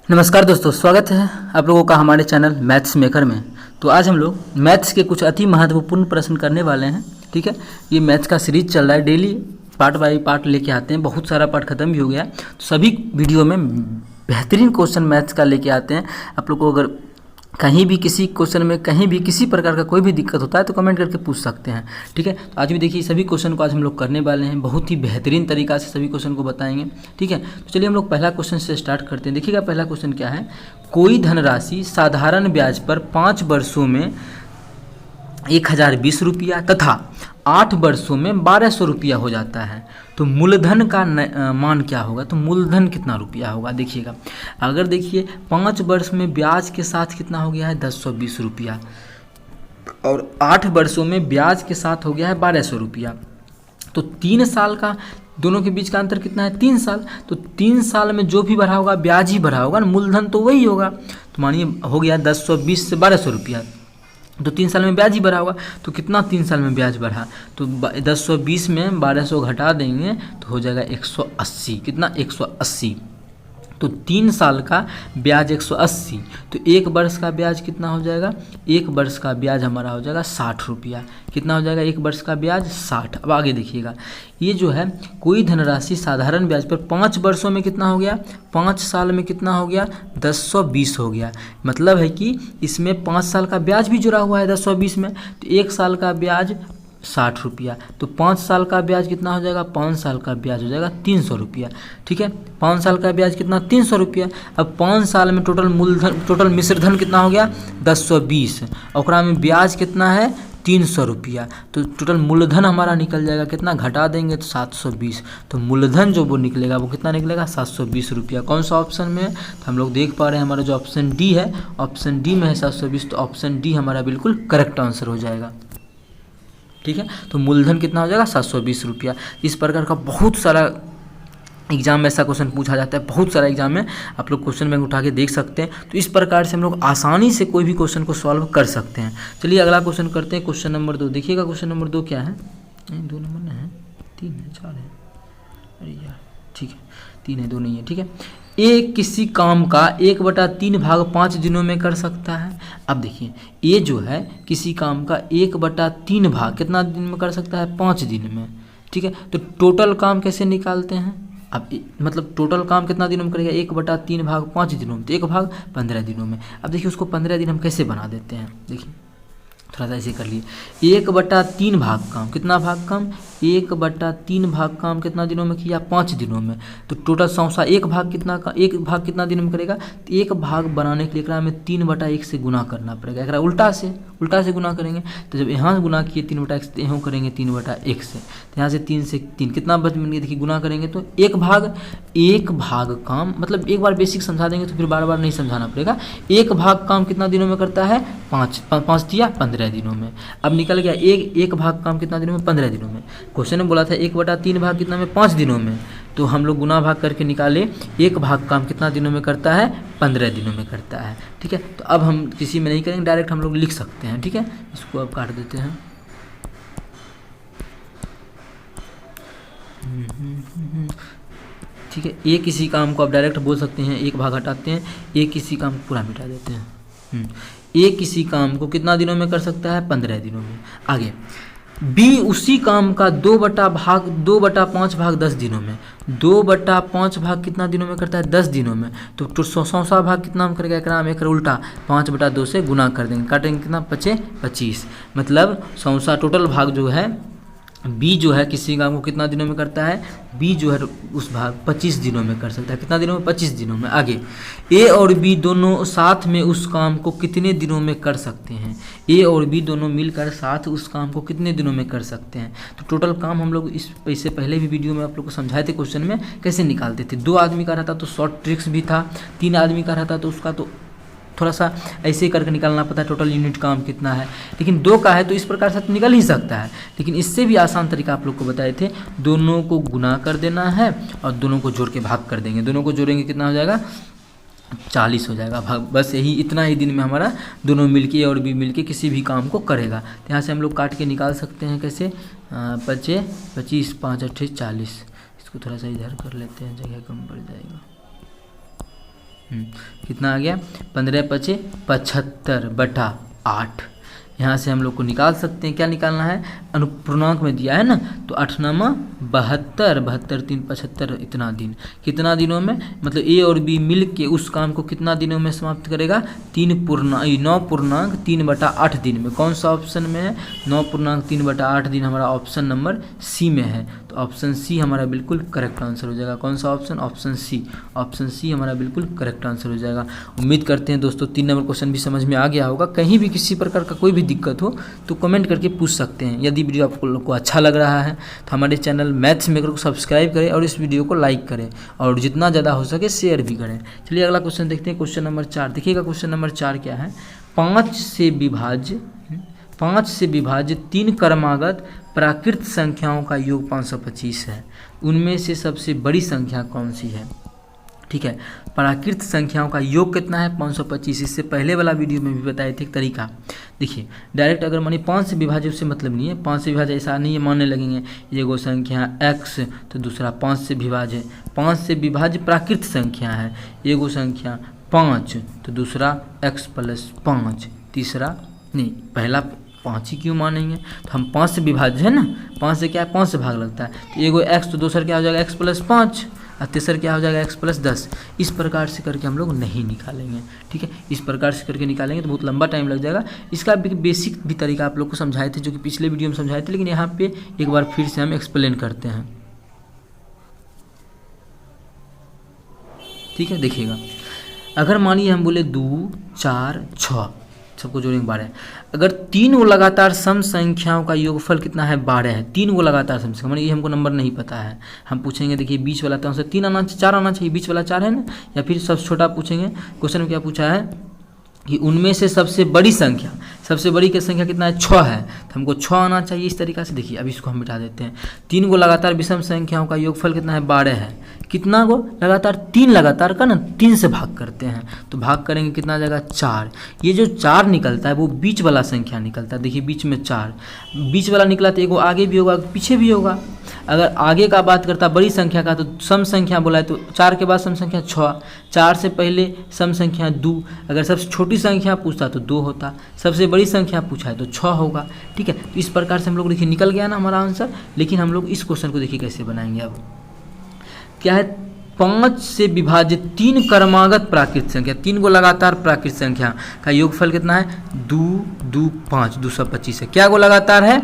नमस्कार दोस्तों, स्वागत है आप लोगों का हमारे चैनल मैथ्स मेकर में। तो आज हम लोग मैथ्स के कुछ अति महत्वपूर्ण प्रश्न करने वाले हैं। ठीक है, ये मैथ्स का सीरीज चल रहा है, डेली पार्ट बाय पार्ट लेके आते हैं। बहुत सारा पार्ट खत्म भी हो गया, तो सभी वीडियो में बेहतरीन क्वेश्चन मैथ्स का लेके आते हैं। आप लोग को अगर कहीं भी किसी क्वेश्चन में कहीं भी किसी प्रकार का कोई भी दिक्कत होता है तो कमेंट करके पूछ सकते हैं। ठीक है, तो आज भी देखिए सभी क्वेश्चन को आज हम लोग करने वाले हैं, बहुत ही बेहतरीन तरीका से सभी क्वेश्चन को बताएंगे। ठीक है, तो चलिए हम लोग पहला क्वेश्चन से स्टार्ट करते हैं। देखिएगा पहला क्वेश्चन क्या है। कोई धनराशि साधारण ब्याज पर 5 वर्षों में 1020 रुपया तथा 8 वर्षों में 1200 रुपया हो जाता है, तो मूलधन का मान क्या होगा? तो मूलधन कितना रुपया होगा? देखिएगा, अगर देखिए 5 वर्ष में ब्याज के साथ कितना हो गया है 1020 रुपया, और 8 वर्षों में ब्याज के साथ हो गया है 1200 रुपया, तो 3 साल का दोनों के बीच का अंतर कितना है? 3 साल। तो 3 साल में जो भी बढ़ा होगा ब्याज ही बढ़ा होगा, मूलधन तो वही होगा। तो मानिए हो गया 1020 से 1200 रुपया, तो 3 साल में ब्याज ही बढ़ा होगा। तो कितना 3 साल में ब्याज बढ़ा? तो 1020 में 1200 घटा देंगे तो हो जाएगा 180। कितना? 180। तो 3 साल का ब्याज 180, तो 1 वर्ष का ब्याज कितना हो जाएगा? 1 वर्ष का ब्याज हमारा हो जाएगा 60 रुपया। कितना हो जाएगा 1 वर्ष का ब्याज? 60। अब आगे देखिएगा, ये जो है कोई धनराशि साधारण ब्याज पर 5 वर्षों में कितना हो गया? 5 साल में कितना हो गया? 1020 हो गया। मतलब है कि इसमें 5 साल का ब्याज भी जुड़ा हुआ है 1020 में, तो 1 साल का ब्याज 60 रुपया, तो 5 साल का ब्याज कितना हो जाएगा? 5 साल का ब्याज हो जाएगा 300 रुपया। ठीक है, 5 साल का ब्याज कितना? 300 रुपया। अब 5 साल में टोटल मूलधन, टोटल मिश्र धन कितना हो गया? 1020, और में ब्याज कितना है? 300 रुपया। तो टोटल मूलधन हमारा निकल जाएगा कितना? घटा देंगे तो 720। तो मूलधन जो वो निकलेगा वो कितना निकलेगा? 720 रुपया। कौन सा ऑप्शन में है? तो हम लोग देख पा रहे हैं हमारा जो ऑप्शन डी है, ऑप्शन डी में है 720, तो ऑप्शन डी हमारा बिल्कुल करेक्ट आंसर हो जाएगा। ठीक है, तो मूलधन कितना हो जाएगा? 720 रुपया। इस प्रकार का बहुत सारा एग्जाम में ऐसा क्वेश्चन पूछा जाता है, बहुत सारा एग्जाम में आप लोग क्वेश्चन बैंक उठा के देख सकते हैं। तो इस प्रकार से हम लोग आसानी से कोई भी क्वेश्चन को सॉल्व कर सकते हैं। चलिए अगला क्वेश्चन करते हैं, क्वेश्चन नंबर 2। देखिएगा क्वेश्चन नंबर 2 क्या है? 2 नंबर नहीं है, 3 है, 4 है, अरे यार ठीक है 3 है, 2 नहीं है। ठीक है, ए किसी काम का 1/3 भाग 5 दिनों में कर सकता है। अब देखिए, ए जो है किसी काम का 1/3 भाग कितना दिन में कर सकता है? 5 दिन में। ठीक है, तो टोटल काम कैसे निकालते हैं? अब मतलब टोटल काम कितना दिनों में करेगा? 1/3 भाग 5 दिनों में, तो 1 भाग 15 दिनों में। अब देखिए उसको 15 दिन हम कैसे बना देते हैं, देखिए थोड़ा सा ऐसे कर लिए। 1/3 भाग काम, कितना भाग काम? 1/3 भाग काम कितना दिनों में किया? 5 दिनों में। तो टोटल 100 1 भाग कितना का? 1 भाग कितना दिन में करेगा? तो 1 भाग बनाने के लिए एकरा में 3/1 से गुना करना पड़ेगा। एकरा उल्टा से गुना करेंगे, तो जब यहाँ गुना किए 3/1 से, यहाँ करेंगे 3/1 से, तो यहाँ से 3 से 3 कितना बच मिलेंगे? देखिए गुना करेंगे तो 1 भाग काम, मतलब एक बार बेसिक समझा देंगे तो फिर बार बार नहीं समझाना पड़ेगा। 1 भाग काम कितना दिनों में करता है? 5 दिया 15 दिनों में। अब निकल गया एक भाग काम कितना दिनों में? 15 दिनों में। क्वेश्चन में बोला था 1/3 भाग कितना में? 5 दिनों में। तो हम लोग गुना भाग करके निकाले, 1 भाग काम कितना दिनों में करता है? 15 दिनों में करता है। ठीक है, तो अब हम किसी में नहीं करेंगे, डायरेक्ट हम लोग लिख सकते हैं। ठीक है, इसको अब काट देते हैं। ठीक है, ए किसी काम को आप डायरेक्ट बोल सकते हैं, 1 भाग हटाते हैं, ए किसी काम को पूरा मिटा देते हैं। ए किसी काम को कितना दिनों में कर सकता है? 15 दिनों में। आगे बी उसी काम का 2/5 भाग 10 दिनों में। 2/5 भाग कितना दिनों में करता है? 10 दिनों में। तो 100 भाग कितना हम करेगा? एकरा में एक उल्टा 5/2 से गुना कर देंगे, काटेंगे कितना? 25। मतलब 100 टोटल भाग जो है, बी जो है किसी काम को कितना दिनों में करता है? बी जो है उस भाग 25 दिनों में कर सकता है। कितना दिनों में? 25 दिनों में। आगे ए और बी दोनों साथ में उस काम को कितने दिनों में कर सकते हैं? ए और बी दोनों मिलकर साथ उस काम को कितने दिनों में कर सकते हैं? तो टोटल काम हम लोग इससे पहले भी वीडियो में आप लोग को समझाए थे, क्वेश्चन में कैसे निकालते थे। 2 आदमी का रहता तो शॉर्ट ट्रिक्स भी था, 3 आदमी का रहता तो उसका तो थोड़ा सा ऐसे ही करके निकालना पड़ता है टोटल यूनिट काम कितना है। लेकिन 2 का है तो इस प्रकार से निकल ही सकता है। लेकिन इससे भी आसान तरीका आप लोग को बताए थे, दोनों को गुना कर देना है और दोनों को जोड़ के भाग कर देंगे। दोनों को जोड़ेंगे कितना हो जाएगा? 40 हो जाएगा भाग। बस यही इतना ही दिन में हमारा दोनों मिलके और भी मिलके किसी भी काम को करेगा। तो यहाँ से हम लोग काट के निकाल सकते हैं कैसे? 25 5 8 40। इसको थोड़ा सा इधर कर लेते हैं, जगह कम पड़ जाएगा। कितना आ गया 15 पचे 75 बटा 8। यहाँ से हम लोग को निकाल सकते हैं, क्या निकालना है, अनुपूर्णांक में दिया है ना, तो 8 9 72, 72 3 75, इतना दिन, कितना दिनों में, मतलब ए और बी मिल के उस काम को कितना दिनों में समाप्त करेगा, 9.3/8 दिन में। कौन सा ऑप्शन में है, 9.3/8 दिन हमारा ऑप्शन नंबर सी में है। तो ऑप्शन सी हमारा बिल्कुल करेक्ट आंसर हो जाएगा। कौन सा option, option C, option C हमारा बिल्कुल करेक्ट आंसर हो जाएगा। उम्मीद करते हैं दोस्तों 3 नंबर क्वेश्चन भी समझ में आ गया होगा। कहीं भी किसी प्रकार का कोई भी दिक्कत हो तो कमेंट करके पूछ सकते हैं। यदि वीडियो आपको लोग को अच्छा लग रहा है तो हमारे चैनल मैथ्स मेकर को सब्सक्राइब करें और इस वीडियो को लाइक करें और जितना ज़्यादा हो सके शेयर भी करें। चलिए अगला क्वेश्चन देखते हैं, क्वेश्चन नंबर 4। देखिएगा क्वेश्चन नंबर 4 क्या है, 5 से विभाज्य 3 क्रमागत प्राकृत संख्याओं का योग 525 है, उनमें से सबसे बड़ी संख्या कौन सी है। ठीक है, प्राकृत संख्याओं का योग कितना है, 525। इससे पहले वाला वीडियो में भी बताए थे एक तरीका। देखिए डायरेक्ट अगर मानिए 5 से विभाज्य, उससे मतलब नहीं है, 5 से विभाज्य ऐसा नहीं है मानने लगेंगे, एगो संख्या x तो दूसरा 5 से विभाज्य, 5 से विभाज्य प्राकृत संख्या है, एगो संख्या 5 तो दूसरा x + 5, तीसरा नहीं, पहला 5 ही क्यों मानेंगे, तो हम 5 से विभाज्य है ना, 5 से क्या है, 5 से भाग लगता है, तो एगो x तो दूसरा क्या हो जाएगा x + 5 और तीसरा क्या हो जाएगा x + 10। इस प्रकार से करके हम लोग नहीं निकालेंगे। ठीक है, इस प्रकार से करके निकालेंगे तो बहुत लंबा टाइम लग जाएगा। इसका बेसिक भी तरीका आप लोग को समझाए थे, जो कि पिछले वीडियो में समझाए थे, लेकिन यहाँ पे एक बार फिर से हम एक्सप्लेन करते हैं। ठीक है, देखिएगा अगर मानिए हम बोले 2 4 6 सबको जोड़ेंगे 12, अगर 3 गो लगातार सम संख्याओं का योगफल कितना है, 12 है। 3 गो लगातार सम संख्या, मानिए ये हमको नंबर नहीं पता है, हम पूछेंगे देखिए बीच वाला तो 3 आना 4 आना चाहिए, बीच वाला 4 है ना, या फिर सबसे छोटा पूछेंगे। क्वेश्चन में क्या पूछा है कि उनमें से सबसे बड़ी संख्या, सबसे बड़ी की संख्या कितना है, 6 है, तो हमको 6 आना चाहिए। इस तरीक़ा से देखिए, अब इसको हम मिटा देते हैं। 3 गो लगातार विषम संख्याओं का योगफल कितना है, 12 है। कितना गो लगातार, 3 लगातार का ना 3 से भाग करते हैं, तो भाग करेंगे कितना आ जाएगा 4। ये जो 4 निकलता है वो बीच वाला संख्या निकलता है। देखिए बीच में 4, बीच वाला निकला तो एगो आगे भी होगा पीछे भी होगा। अगर आगे का बात करता बड़ी संख्या का, तो सम संख्या बोला है तो 4 के बाद सम संख्या 6, 4 से पहले सम संख्या 2, अगर सबसे छोटी संख्या पूछता तो 2 होता, सबसे बड़ी संख्या पूछा है तो 6 होगा। ठीक है, तो इस प्रकार से हम लोग देखिए निकल गया ना हमारा आंसर। लेकिन हम लोग इस क्वेश्चन को देखिए कैसे बनाएंगे। अब क्या है, 5 से विभाजित 3 क्रमागत प्राकृत संख्या, 3 गो लगातार प्राकृत संख्या का योगफल कितना है, 2 2 5 225 है। क्या गो लगातार है,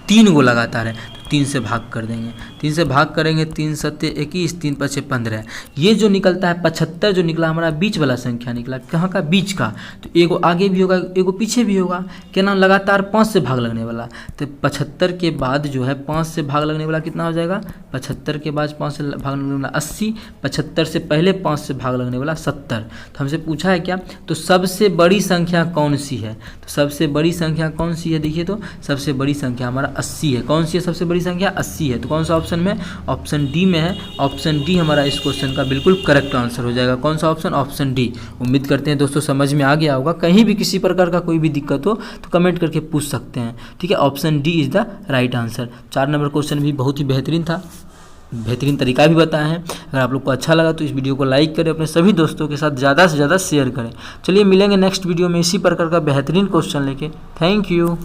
3 गो लगातार है, तो 3 से भाग कर देंगे, 3 से भाग करेंगे, 3 7 21, 3 5 15। ये जो निकलता है 75 जो निकला हमारा बीच वाला संख्या निकला, कहाँ का, बीच का, तो एगो आगे भी होगा एगो पीछे भी होगा। क्या नाम, लगातार 5 से भाग लगने वाला, तो 75 के बाद जो है 5 से भाग लगने वाला कितना हो जाएगा, 75 के बाद 5 से भाग लगने वाला 80, 75 से पहले 5 से भाग लगने वाला 70। तो हमसे पूछा है क्या, तो सबसे बड़ी संख्या कौन सी है, तो सबसे बड़ी संख्या कौन सी है, देखिए तो सबसे बड़ी संख्या हमारा 80 है। कौन सी है सबसे बड़ी संख्या, 80 है। तो कौन सा ऑप्शन में, ऑप्शन डी में है। ऑप्शन डी हमारा इस क्वेश्चन का बिल्कुल करेक्ट आंसर हो जाएगा। कौन सा ऑप्शन, ऑप्शन डी। उम्मीद करते हैं दोस्तों समझ में आ गया होगा। कहीं भी किसी प्रकार का कोई भी दिक्कत हो तो कमेंट करके पूछ सकते हैं। ठीक है, option D is the right answer. 4 number question भी बहुत ही बेहतरीन था, बेहतरीन तरीका भी बताए हैं। अगर आप लोग को अच्छा लगा तो इस वीडियो को लाइक करें, अपने सभी दोस्तों के साथ ज़्यादा से ज़्यादा शेयर करें। चलिए मिलेंगे नेक्स्ट वीडियो में इसी प्रकार का बेहतरीन क्वेश्चन लेके। Thank you.